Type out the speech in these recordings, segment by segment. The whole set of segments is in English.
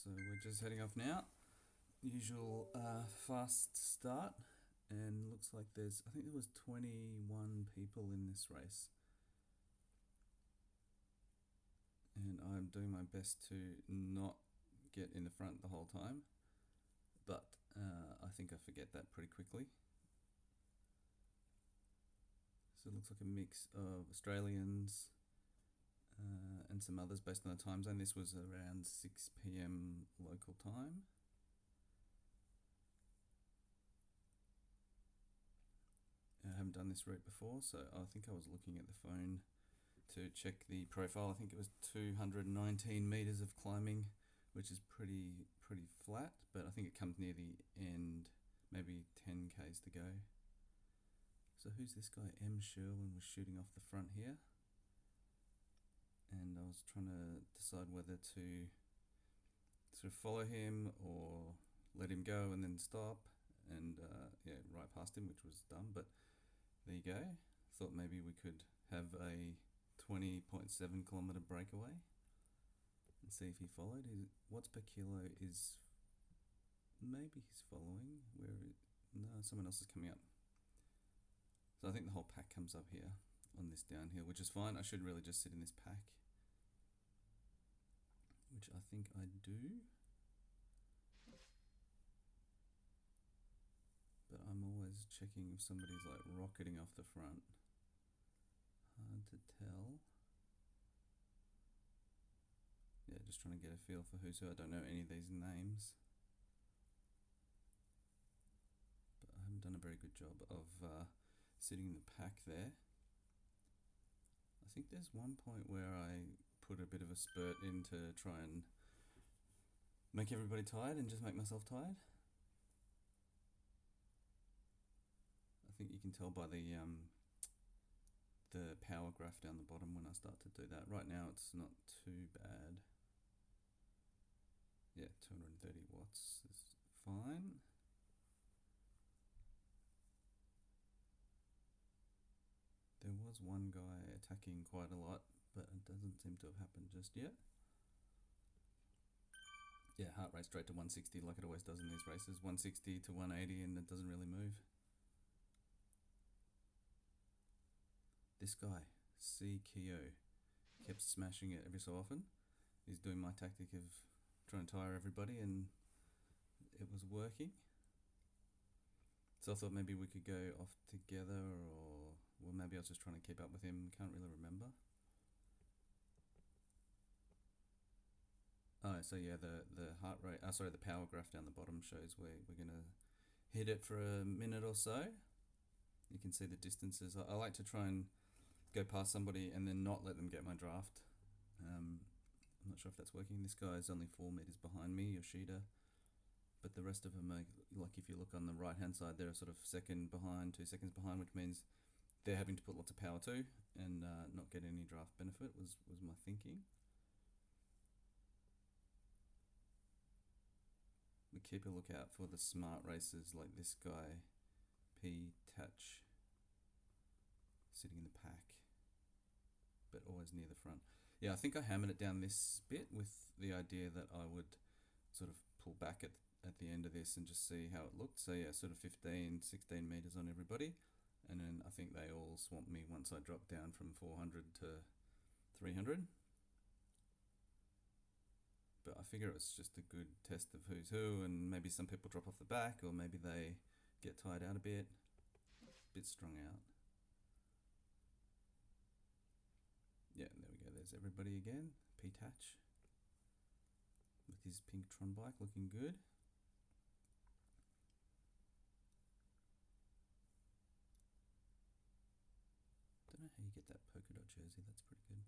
So we're just heading off now. Usual fast start, and looks like I think there was 21 people in this race. And I'm doing my best to not get in the front the whole time, but I think I forget that pretty quickly. So it looks like a mix of Australians and some others based on the time zone. This was around 6 p.m. local time. I haven't done this route before, so I think I was looking at the phone to check the profile. I think it was 219 meters of climbing, which is pretty flat, but I think it comes near the end, maybe 10 k's to go. So who's this guy? M. Sherwin was shooting off the front here, and I was trying to decide whether to sort of follow him or let him go and then stop, and yeah, right past him, which was dumb, but there you go. Thought maybe we could have a 20.7 kilometer breakaway and see if he followed. Watts per kilo is, maybe he's following. No, someone else is coming up. So I think the whole pack comes up here on this downhill, which is fine. I should really just sit in this pack, which I think I do. But I'm always checking if somebody's like rocketing off the front. Hard to tell. Yeah, just trying to get a feel for who's who. I don't know any of these names, but I haven't done a very good job of sitting in the pack there. I think there's one point where I put a bit of a spurt in to try and make everybody tired and just make myself tired. I think you can tell by the power graph down the bottom when I start to do that. Right now it's not too bad. Yeah, 230 watts is fine. There was one guy attacking quite a lot, but it doesn't seem to have happened just yet. Yeah, heart rate straight to 160 like it always does in these races. 160 to 180 and it doesn't really move. This guy, C. Keo, kept smashing it every so often. He's doing my tactic of trying to tire everybody, and it was working. So I thought maybe we could go off together, or well, maybe I was just trying to keep up with him. Can't really remember. Oh, so yeah, the heart rate, the power graph down the bottom shows where we're gonna hit it for a minute or so. You can see the distances. I like to try and go past somebody and then not let them get my draft. I'm not sure if that's working. This guy is only 4 meters behind me, Yoshida, but the rest of them are, like if you look on the right hand side, they're sort of second behind, 2 seconds behind, which means they're having to put lots of power too and not get any draft benefit was my thinking. We keep a lookout for the smart racers like this guy, P. Tatch, sitting in the pack, but always near the front. Yeah, I think I hammered it down this bit with the idea that I would sort of pull back at the end of this and just see how it looked. So yeah, sort of 15, 16 meters on everybody. And then I think they all swamped me once I dropped down from 400 to 300. But I figure it's just a good test of who's who, and maybe some people drop off the back, or maybe they get tired out a bit strung out. Yeah, there we go. There's everybody again. Pete Hatch with his pink Tron bike looking good. Don't know how you get that polka dot jersey. That's pretty good.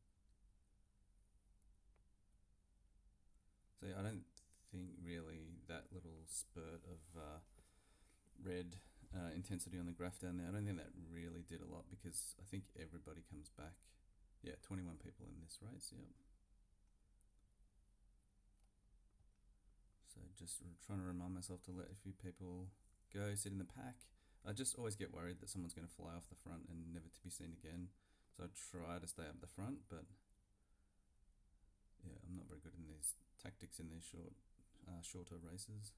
So yeah, I don't think really that little spurt of red intensity on the graph down there, I don't think that really did a lot, because I think everybody comes back. Yeah, 21 people in this race, yep. So just trying to remind myself to let a few people go, sit in the pack. I just always get worried that someone's going to fly off the front and never to be seen again. So I try to stay up the front, but yeah, I'm not very good in these tactics in these short shorter races.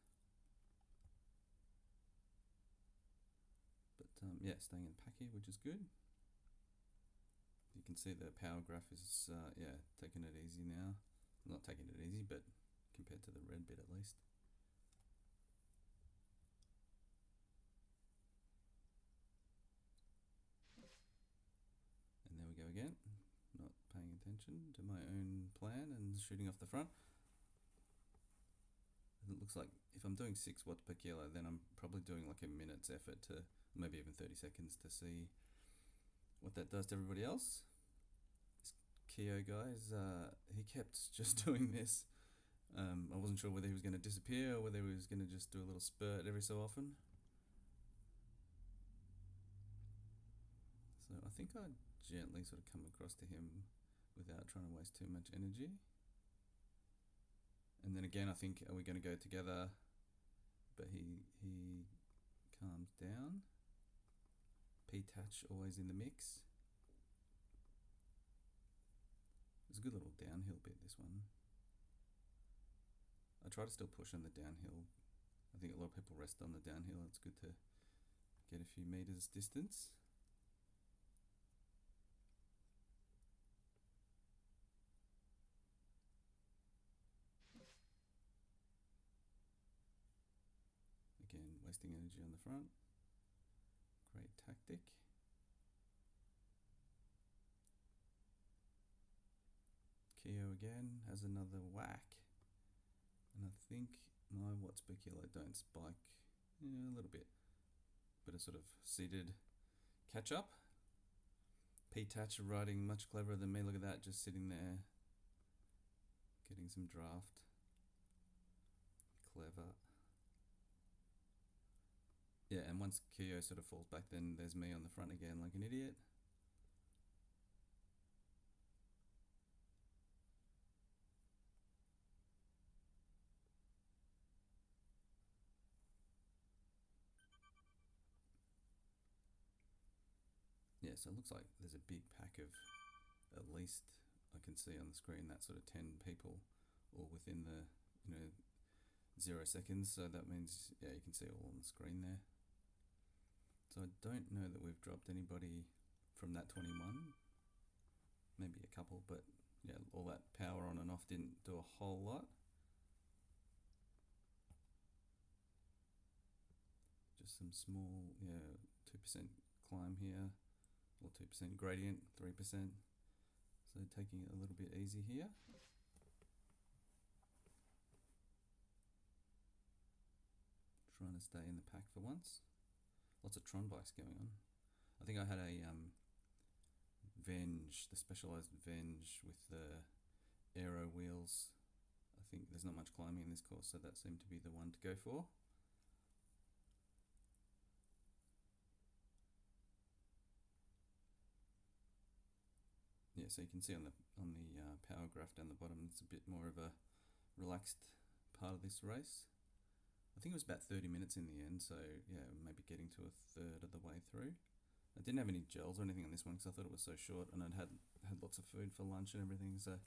But yeah, staying in the pack here, which is good. You can see the power graph is yeah, taking it easy now. Not taking it easy, but compared to the red bit at least. And there we go again, not paying attention to my own plan and shooting off the front. And it looks like if I'm doing 6 watts per kilo, then I'm probably doing like a minute's effort to, maybe even 30 seconds, to see what that does to everybody else. This Keo guys, he kept just doing this. I wasn't sure whether he was going to disappear or whether he was going to just do a little spurt every so often. So I think I'd gently sort of come across to him without trying to waste too much energy. And then again, I think, are we going to go together? But he calms down. P-Touch always in the mix. It's a good little downhill bit, this one. I try to still push on the downhill. I think a lot of people rest on the downhill. It's good to get a few meters distance. Again, wasting energy on the front. Great tactic. Keo again has another whack. And I think my watts per kilo don't spike, a little bit. But a sort of seated catch up. P-Touch riding much cleverer than me. Look at that, just sitting there, getting some draft. Clever. Yeah, and once Keo sort of falls back, then there's me on the front again like an idiot. Yeah, so it looks like there's a big pack of, at least I can see on the screen, that sort of 10 people, all within the 0 seconds. So that means, yeah, you can see all on the screen there. So I don't know that we've dropped anybody from that 21. Maybe a couple, but yeah, all that power on and off didn't do a whole lot. Just some small, 2% climb here, or 2% gradient, 3%. So taking it a little bit easy here. Trying to stay in the pack for once. Lots of Tron bikes going on. I think I had a Venge, the Specialized Venge with the aero wheels. I think there's not much climbing in this course, so that seemed to be the one to go for. Yeah, so you can see on the power graph down the bottom, it's a bit more of a relaxed part of this race. I think it was about 30 minutes in the end, so yeah, maybe getting to a third of the way through. I didn't have any gels or anything on this one because I thought it was so short, and I'd had lots of food for lunch and everything, so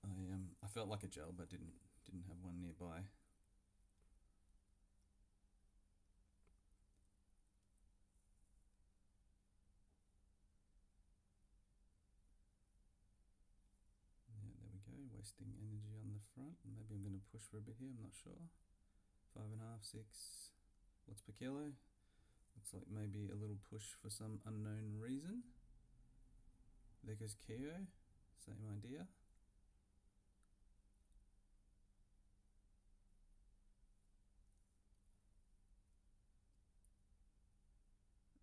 I felt like a gel, but didn't have one nearby. Yeah, there we go, wasting energy on the front. Maybe I'm going to push for a bit here, I'm not sure. 5.5, 6 watts per kilo. Looks like maybe a little push for some unknown reason. There goes Keo, same idea.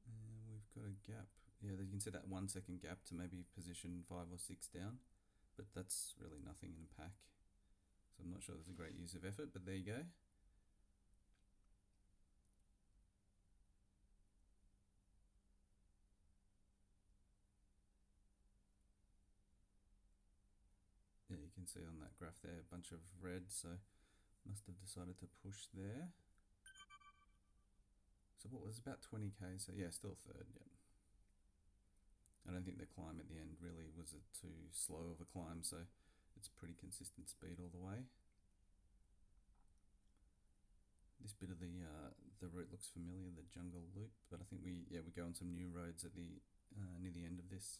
And we've got a gap. Yeah, you can see that 1 second gap to maybe position 5 or 6 down, but that's really nothing in a pack. So I'm not sure there's a great use of effort, but there you go. Yeah, you can see on that graph there a bunch of red, so must have decided to push there. So what was about 20k, so yeah, still third, yeah. I don't think the climb at the end really was too slow of a climb, so it's pretty consistent speed all the way. This bit of the route looks familiar, the jungle loop, but I think we go on some new roads at the near the end of this.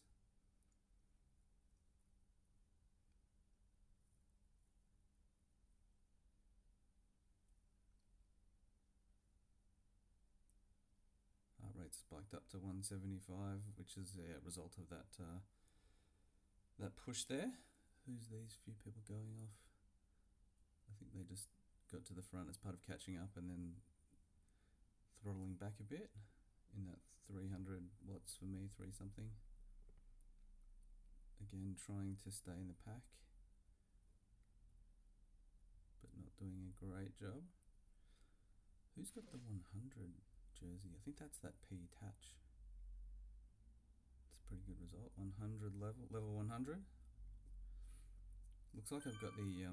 Heart rate spiked up to 175, which is a result of that that push there. Who's these few people going off? I think they just got to the front as part of catching up and then throttling back a bit in that 300 watts for me, 3 something. Again, trying to stay in the pack, but not doing a great job. Who's got the 100 jersey? I think that's that P Tatch. It's a pretty good result. 100 level 100. Looks like I've got the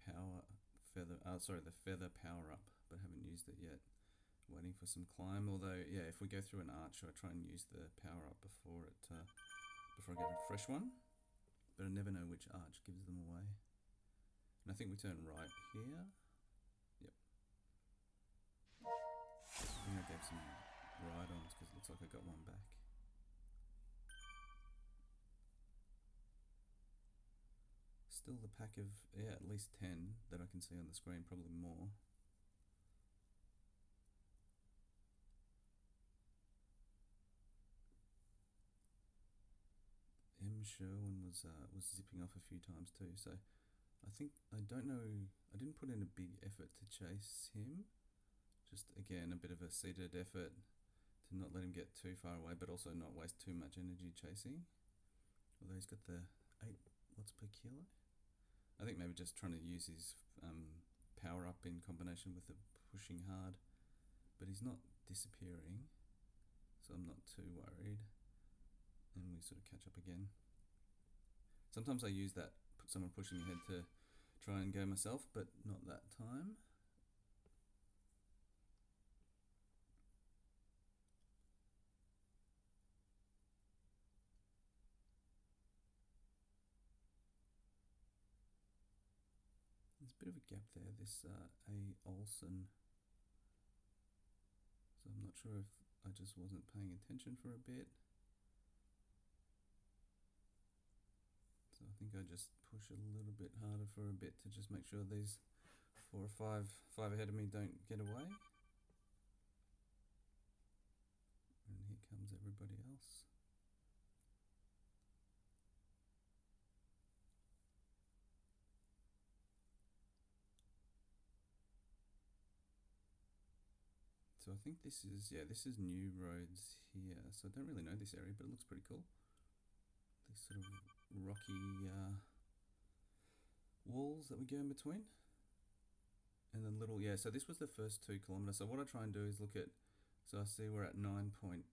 power feather. The feather power up, but haven't used it yet. Waiting for some climb. Although, yeah, if we go through an arch, I try and use the power up before I get a fresh one. But I never know which arch gives them away. And I think we turn right here. Yep. I think I gave some ride-ons because it looks like I got one back. Still the pack of, at least 10 that I can see on the screen, probably more. M. Sherwin was zipping off a few times too, so I don't know, I didn't put in a big effort to chase him. Just, again, a bit of a seated effort to not let him get too far away, but also not waste too much energy chasing. Although he's got the 8 watts per kilo. I think maybe just trying to use his power up in combination with the pushing hard, but he's not disappearing, so I'm not too worried. And we sort of catch up again. Sometimes I use that, someone pushing ahead to try and go myself, but not that time. There's a bit of a gap there, this A. Olsen. So I'm not sure if I just wasn't paying attention for a bit. So I think I just push a little bit harder for a bit to just make sure these 4 or 5 ahead of me don't get away. And here comes everybody else. So I think this is new roads here. So I don't really know this area, but it looks pretty cool. These sort of rocky walls that we go in between. And then so this was the first 2 kilometers. So what I try and do is look at, so I see we're at 9.8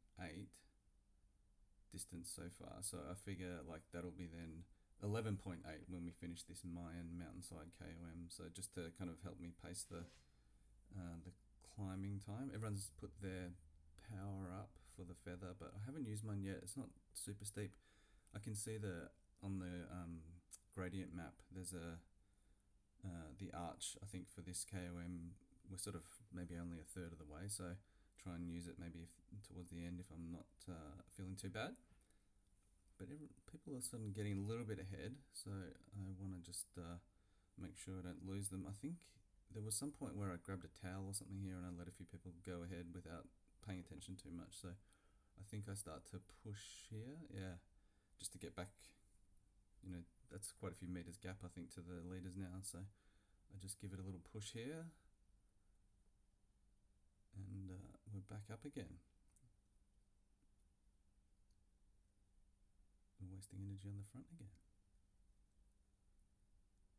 distance so far. So I figure like that'll be then 11.8 when we finish this Mayan mountainside KOM. So just to kind of help me pace the climbing time. Everyone's put their power up for the feather, but I haven't used mine yet. It's not super steep. I can see on the gradient map there's the arch. I think for this KOM we're sort of maybe only a third of the way, so try and use it maybe towards the end if I'm not feeling too bad. But people are suddenly getting a little bit ahead, so I want to just make sure I don't lose them. I think there was some point where I grabbed a towel or something here and I let a few people go ahead without paying attention too much. So I think I start to push here, just to get back. That's quite a few meters gap, I think, to the leaders now. So I just give it a little push here, and we're back up again. We're wasting energy on the front again.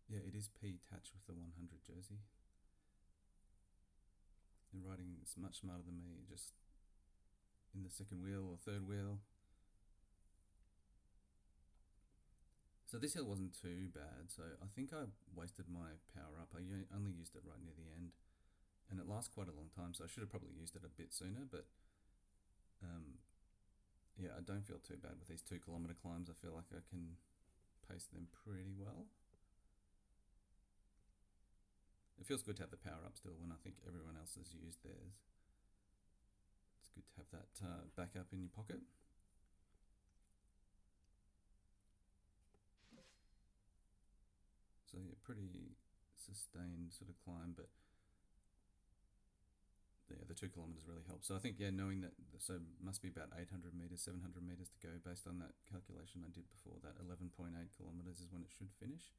Yeah, it is P Tatch with the 100 jersey. The riding is much smarter than me, just in the second wheel or third wheel. So this hill wasn't too bad, so I think I wasted my power up. I only used it right near the end, and it lasts quite a long time, so I should have probably used it a bit sooner, but I don't feel too bad with these 2 kilometer climbs. I feel like I can pace them pretty well. It feels good to have the power up still when I think everyone else has used theirs. It's good to have that backup in your pocket. So yeah, pretty sustained sort of climb, but yeah, the 2 kilometers really helps. So I think, yeah, knowing that, so must be about 800 meters, 700 meters to go based on that calculation I did before. That 11.8 kilometers is when it should finish.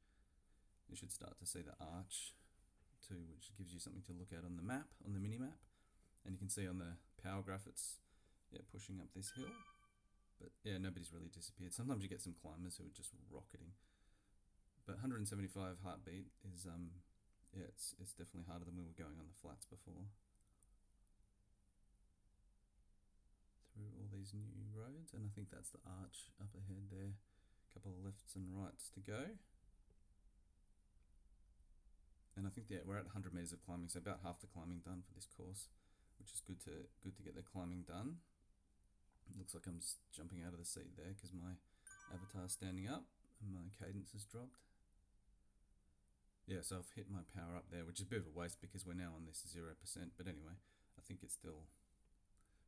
You should start to see the arch too, which gives you something to look at on the map, on the mini map. And you can see on the power graph it's pushing up this hill. But yeah, nobody's really disappeared. Sometimes you get some climbers who are just rocketing. But 175 heartbeat is it's definitely harder than we were going on the flats before. Through all these new roads, and I think that's the arch up ahead there. A couple of lefts and rights to go. And I think we're at 100 meters of climbing, so about half the climbing done for this course, which is good to get the climbing done. It looks like I'm jumping out of the seat there because my avatar's standing up and my cadence has dropped. Yeah, so I've hit my power up there, which is a bit of a waste because we're now on this 0%. But anyway, I think it's still,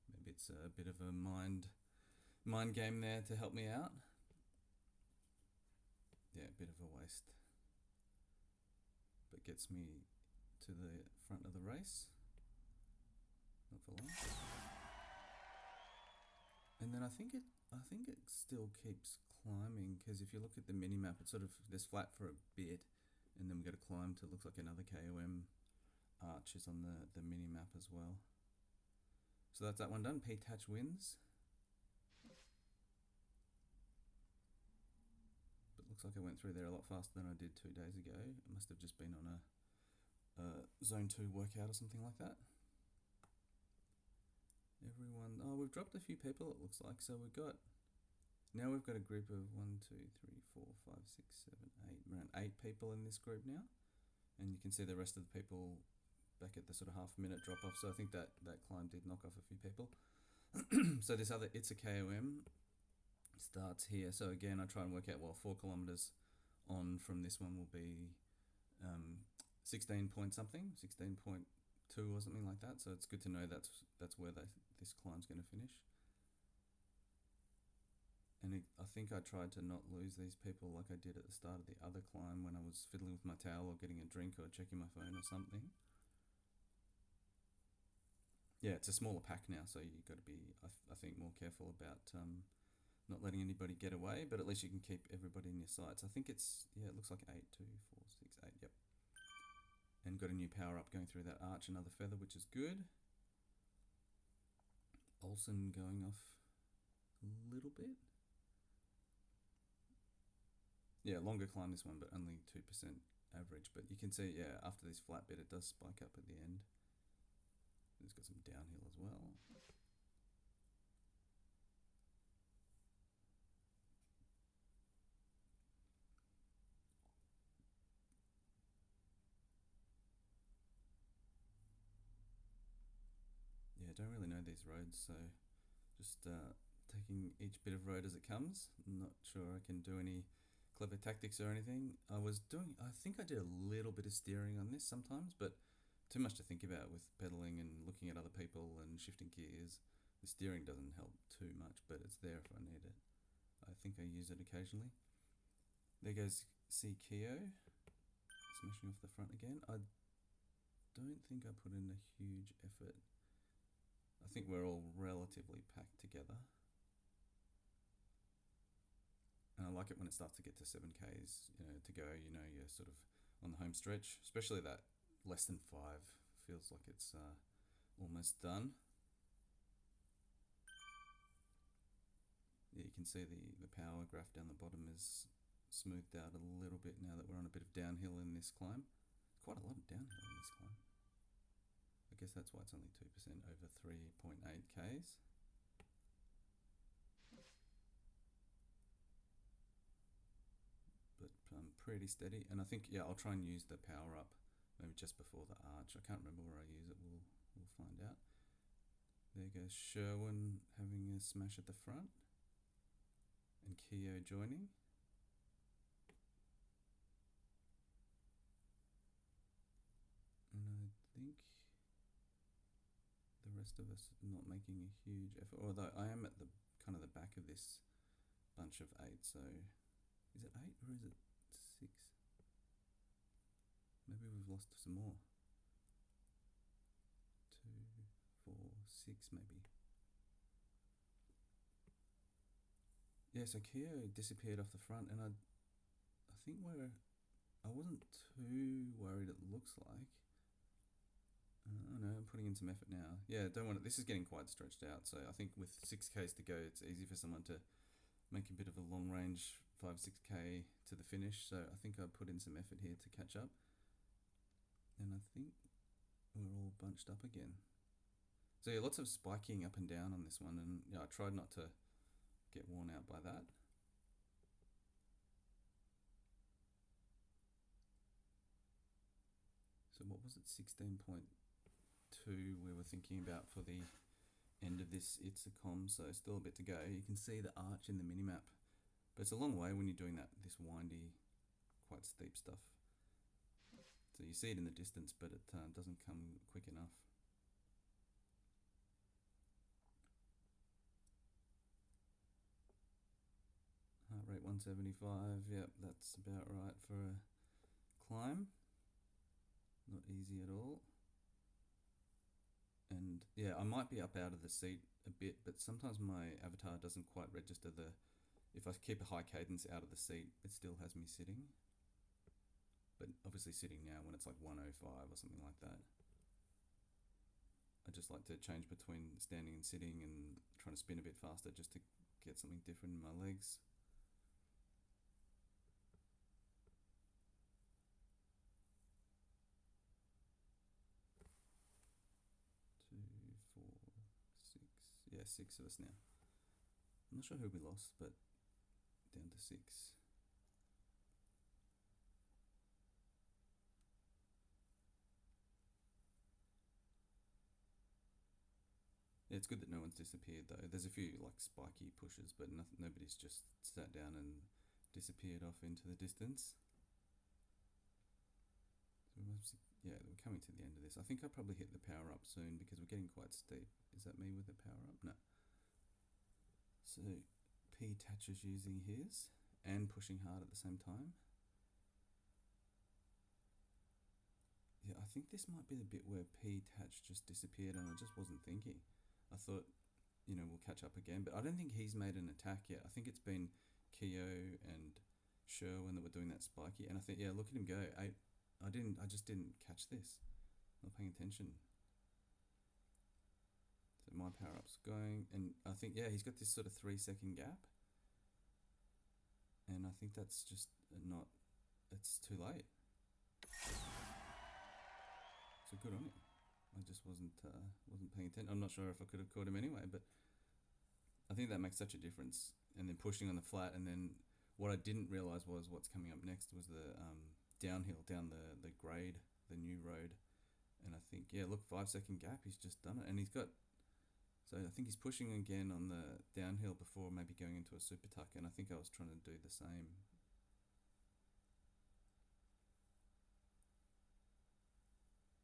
maybe it's a bit of a mind game there to help me out. Yeah, a bit of a waste, but gets me to the front of the race. Not for long. And then I think it still keeps climbing, because if you look at the mini map, it's sort of, there's flat for a bit, and then we got to climb to, looks like another KOM arch is on the mini map as well. So that's that one done. Pete Hatch wins. But looks like I went through there a lot faster than I did 2 days ago. It must have just been on a zone 2 workout or something like that. We've dropped a few people, it looks like. So we've got a group of 1, 2, 3, 4, 5, 6, 7, 8, around 8 people in this group now. And you can see the rest of the people back at the sort of half-minute drop-off. So I think that climb did knock off a few people. So this other, it's a KOM, starts here. So again, I try and work out, 4 kilometers on from this one will be 16 point something, 16.2 or something like that. So it's good to know that's where this climb's going to finish. And I think I tried to not lose these people like I did at the start of the other climb when I was fiddling with my towel or getting a drink or checking my phone or something. Yeah, it's a smaller pack now, so you've got to be, I think, more careful about not letting anybody get away, but at least you can keep everybody in your sights. I think it's, it looks like 8, 2, 4, 6, 8, yep. And got a new power up going through that arch, another feather, which is good. Olsen going off a little bit. Yeah, longer climb this one, but only 2% average. But you can see, after this flat bit, it does spike up at the end. It's got some downhill as well. Yeah, I don't really know these roads, so just taking each bit of road as it comes. I'm not sure I can do any clever tactics or anything. I think I did a little bit of steering on this sometimes, but too much to think about with pedaling and looking at other people and shifting gears. The steering doesn't help too much, but it's there if I need it. I think I use it occasionally. There goes C. Keo, smashing off the front again. I don't think I put in a huge effort. I think we're all relatively packed together. And I like it when it starts to get to 7Ks, to go, you're sort of on the home stretch, especially that less than 5 feels like it's almost done. Yeah, you can see the power graph down the bottom is smoothed out a little bit now that we're on a bit of downhill in this climb. Quite a lot of downhill in this climb. I guess that's why it's only 2% over 3.8 Ks. But pretty steady. And I think, I'll try and use the power up maybe just before the arch. I can't remember where I use it. We'll find out. There goes Sherwin having a smash at the front. And Keo joining. . think the rest of us are not making a huge effort, although I am at the kind of the back of this bunch of 8, so is it 8 or is it 6? Maybe we've lost some more. 2, 4, 6 maybe. Yeah, so Keo disappeared off the front, and I think I wasn't too worried, it looks like. No, I'm putting in some effort now. Yeah, don't want it. This is getting quite stretched out, so I think with 6Ks to go, it's easy for someone to make a bit of a long range 5-6K to the finish. So I think I put in some effort here to catch up, and I think we're all bunched up again. So yeah, lots of spiking up and down on this one, and yeah, I tried not to get worn out by that. So what was it, 16.2 we were thinking about for the end of this Itzicom, so still a bit to go. You can see the arch in the minimap, but it's a long way when you're doing this windy, quite steep stuff. So you see it in the distance, but it doesn't come quick enough. Heart rate 175, yep, that's about right for a climb. Not easy at all. And yeah, I might be up out of the seat a bit, but sometimes my avatar doesn't quite register if I keep a high cadence out of the seat, it still has me sitting. But obviously sitting now when it's like 105 or something like that. I just like to change between standing and sitting and trying to spin a bit faster just to get something different in my legs. Yeah, 6 of us now. I'm not sure who we lost, but down to 6. Yeah, it's good that no one's disappeared though. There's a few like spiky pushes, but nobody's just sat down and disappeared off into the distance. So yeah, we're coming to the end of this. I think I'll probably hit the power up soon because we're getting quite steep. Is that me with the power up? No. So P Thatcher's using his and pushing hard at the same time. Yeah, I think this might be the bit where P Thatch just disappeared and I just wasn't thinking. I thought, we'll catch up again, but I don't think he's made an attack yet. I think it's been Keo and Sherwin that were doing that spiky, and I think, yeah, look at him go. I just didn't catch this. Not paying attention. So my power up's going, and I think, yeah, he's got this sort of 3-second gap, and I think that's just it's too late. So good on him. I just wasn't paying attention. I'm not sure if I could have caught him anyway, but I think that makes such a difference. And then pushing on the flat, and then what I didn't realise was what's coming up next was the downhill down the grade, the new road. And I think, yeah, look, 5-second gap, he's just done it. And so I think he's pushing again on the downhill before maybe going into a super tuck, and I think I was trying to do the same.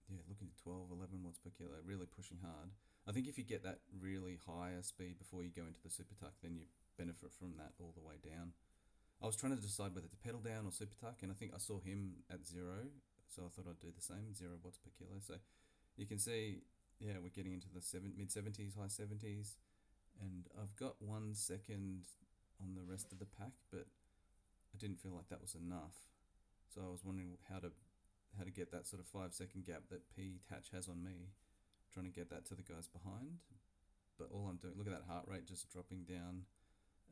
Yeah, looking at 12, 11 watts per kilo, really pushing hard. I think if you get that really higher speed before you go into the super tuck, then you benefit from that all the way down. I was trying to decide whether to pedal down or super tuck, and I think I saw him at 0, so I thought I'd do the same, 0 watts per kilo. So you can see, yeah, we're getting into the mid-70s, high 70s, and I've got 1 second on the rest of the pack, but I didn't feel like that was enough. So I was wondering how to get that sort of 5-second gap that P Thatch has on me, trying to get that to the guys behind. But all I'm doing, look at that heart rate just dropping down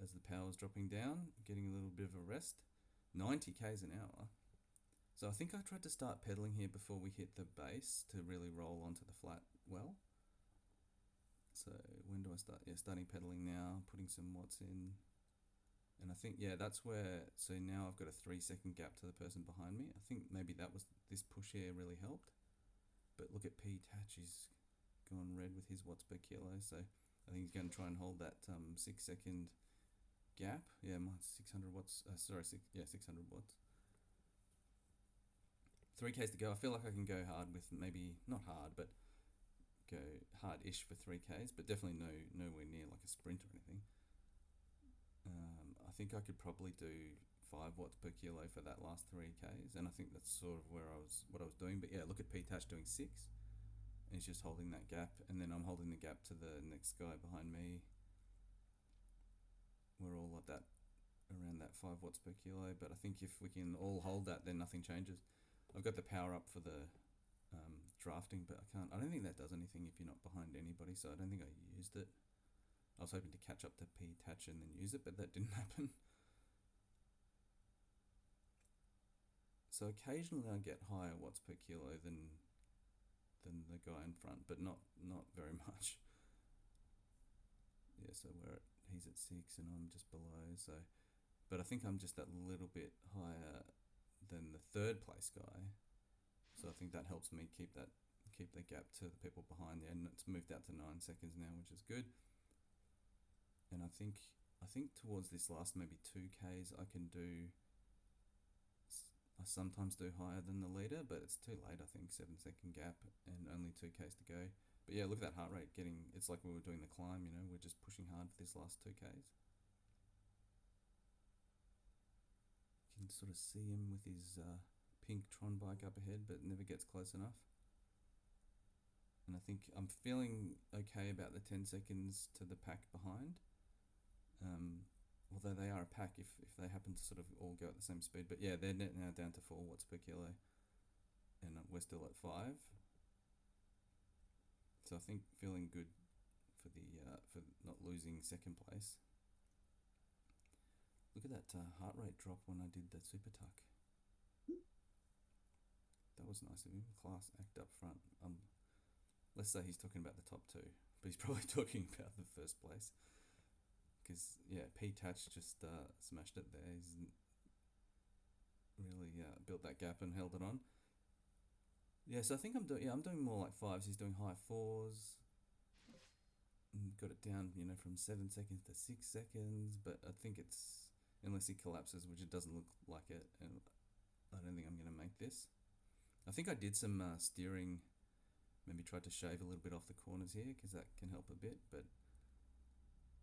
as the power's dropping down, getting a little bit of a rest. 90 k's an hour. So I think I tried to start pedaling here before we hit the base to really roll onto the flat well. So when do I start? Yeah, starting pedaling now, putting some watts in. And I think, yeah, that's where, so now I've got a 3-second gap to the person behind me. I think maybe this push here really helped. But look at P Thatch, he's gone red with his watts per kilo. So I think he's going to try and hold that 6-second gap. Yeah, 600 watts, 600 watts. 3Ks to go. I feel like I can go hard with maybe not hard, but go hard-ish for 3Ks, but definitely nowhere near like a sprint or anything. I think I could probably do 5 watts per kilo for that last 3Ks, and I think that's sort of what I was doing. But yeah, look at P Touch doing 6, and he's just holding that gap, and then I'm holding the gap to the next guy behind me. We're all at that around that 5 watts per kilo, but I think if we can all hold that, then nothing changes. I've got the power up for the drafting, but I don't think that does anything if you're not behind anybody, so I don't think I used it. I was hoping to catch up to P Touch and then use it, but that didn't happen. So occasionally I get higher watts per kilo than the guy in front, but not very much. Yeah, so he's at 6 and I'm just below, so but I think I'm just that little bit higher than the third place guy. So I think that helps me keep the gap to the people behind there, and it's moved out to 9 seconds now, which is good. And I think towards this last maybe 2Ks I can do. I sometimes do higher than the leader, but it's too late. I think 7-second gap and only 2Ks to go. But yeah, look at that heart rate getting. It's like we were doing the climb. We're just pushing hard for this last 2Ks. You can sort of see him with his pink Tron bike up ahead, but never gets close enough. And I think I'm feeling okay about the 10 seconds to the pack behind. Although they are a pack if they happen to sort of all go at the same speed. But yeah, they're now down to 4 watts per kilo, and we're still at 5. So I think feeling good for for not losing second place. Look at that heart rate drop when I did the super tuck. That was nice of him. Class act up front. Let's say he's talking about the top 2, but he's probably talking about the first place. Because yeah, P Touch just smashed it there. He's really built that gap and held it on. Yeah, so I think I'm doing more like 5s. He's doing high 4s. Got it down, from 7 seconds to 6 seconds. But I think it's, unless he collapses, which it doesn't look like it, and I don't think I'm going to make this. I think I did some steering. Maybe tried to shave a little bit off the corners here because that can help a bit, but.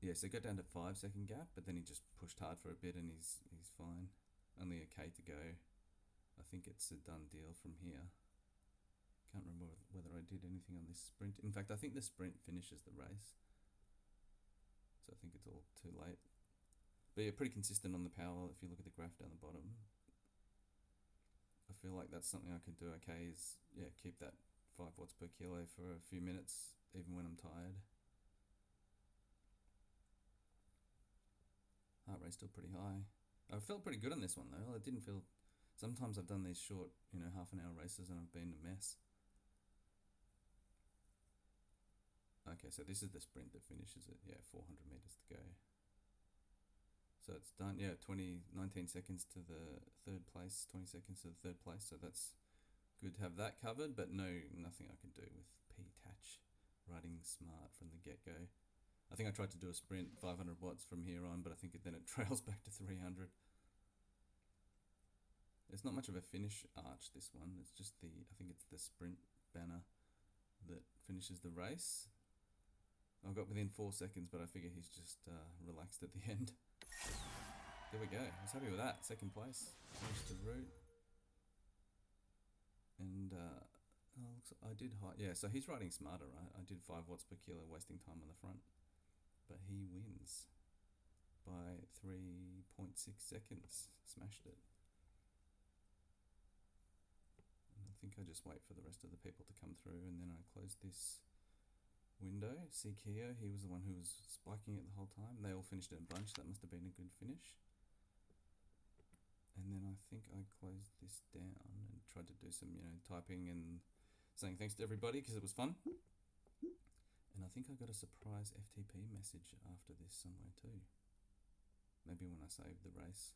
Yeah, so got down to 5-second gap, but then he just pushed hard for a bit and he's fine. Only a K to go. I think it's a done deal from here. Can't remember whether I did anything on this sprint. In fact, I think the sprint finishes the race. So I think it's all too late. But yeah, pretty consistent on the power if you look at the graph down the bottom. I feel like that's something I can do okay is, keep that 5 watts per kilo for a few minutes, even when I'm tired. Heart rate's still pretty high. I felt pretty good on this one though. I didn't feel. Sometimes I've done these short, half an hour races and I've been a mess. Okay, so this is the sprint that finishes it. Yeah, 400 meters to go. So it's done. Yeah, 19 seconds to the third place, 20 seconds to the third place. So that's good to have that covered, but nothing I can do with P Touch riding smart from the get-go. I think I tried to do a sprint 500 watts from here on, but I think then it trails back to 300. It's not much of a finish arch, this one. It's just I think it's the sprint banner that finishes the race. I got within 4 seconds, but I figure he's just relaxed at the end. There we go. I was happy with that. Second place. Finished the route. And I did high. Yeah, so he's riding smarter, right? I did 5 watts per kilo, wasting time on the front. But he wins by 3.6 seconds. Smashed it. And I think I just wait for the rest of the people to come through, and then I close this window. See Keo, he was the one who was spiking it the whole time. They all finished in a bunch. That must have been a good finish. And then I think I closed this down and tried to do some, typing and saying thanks to everybody because it was fun. And I think I got a surprise FTP message after this somewhere too. Maybe when I saved the race.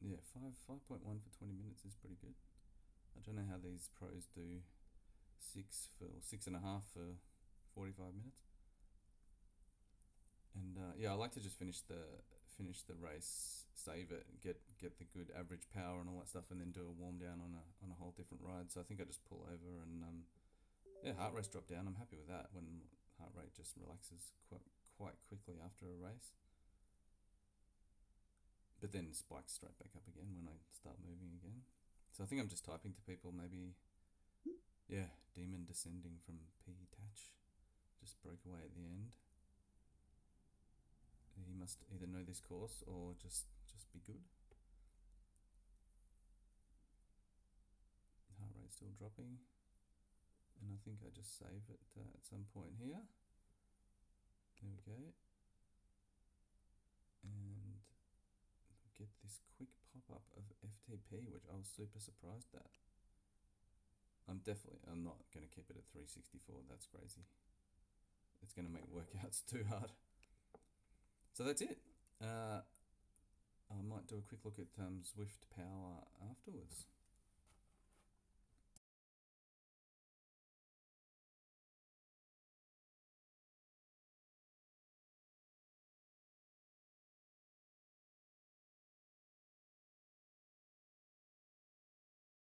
Yeah, 5.1 for 20 minutes is pretty good. I don't know how these pros do 6.5 for 45 minutes. And I like to just finish finish the race, save it, get the good average power and all that stuff, and then do a warm down on a whole different ride. So I think I just pull over and heart rate's dropped down. I'm happy with that when heart rate just relaxes quite quickly after a race. But then spikes straight back up again when I start moving again. So I think I'm just typing to people, maybe, demon descending from P. Tatch. Just broke away at the end. He must either know this course or just be good. Heart rate still dropping. And I think I just save it at some point here. There we go. And get this quick pop-up of FTP, which I was super surprised at. I'm not going to keep it at 364. That's crazy. It's going to make workouts too hard. So that's it. I might do a quick look at Zwift Power afterwards.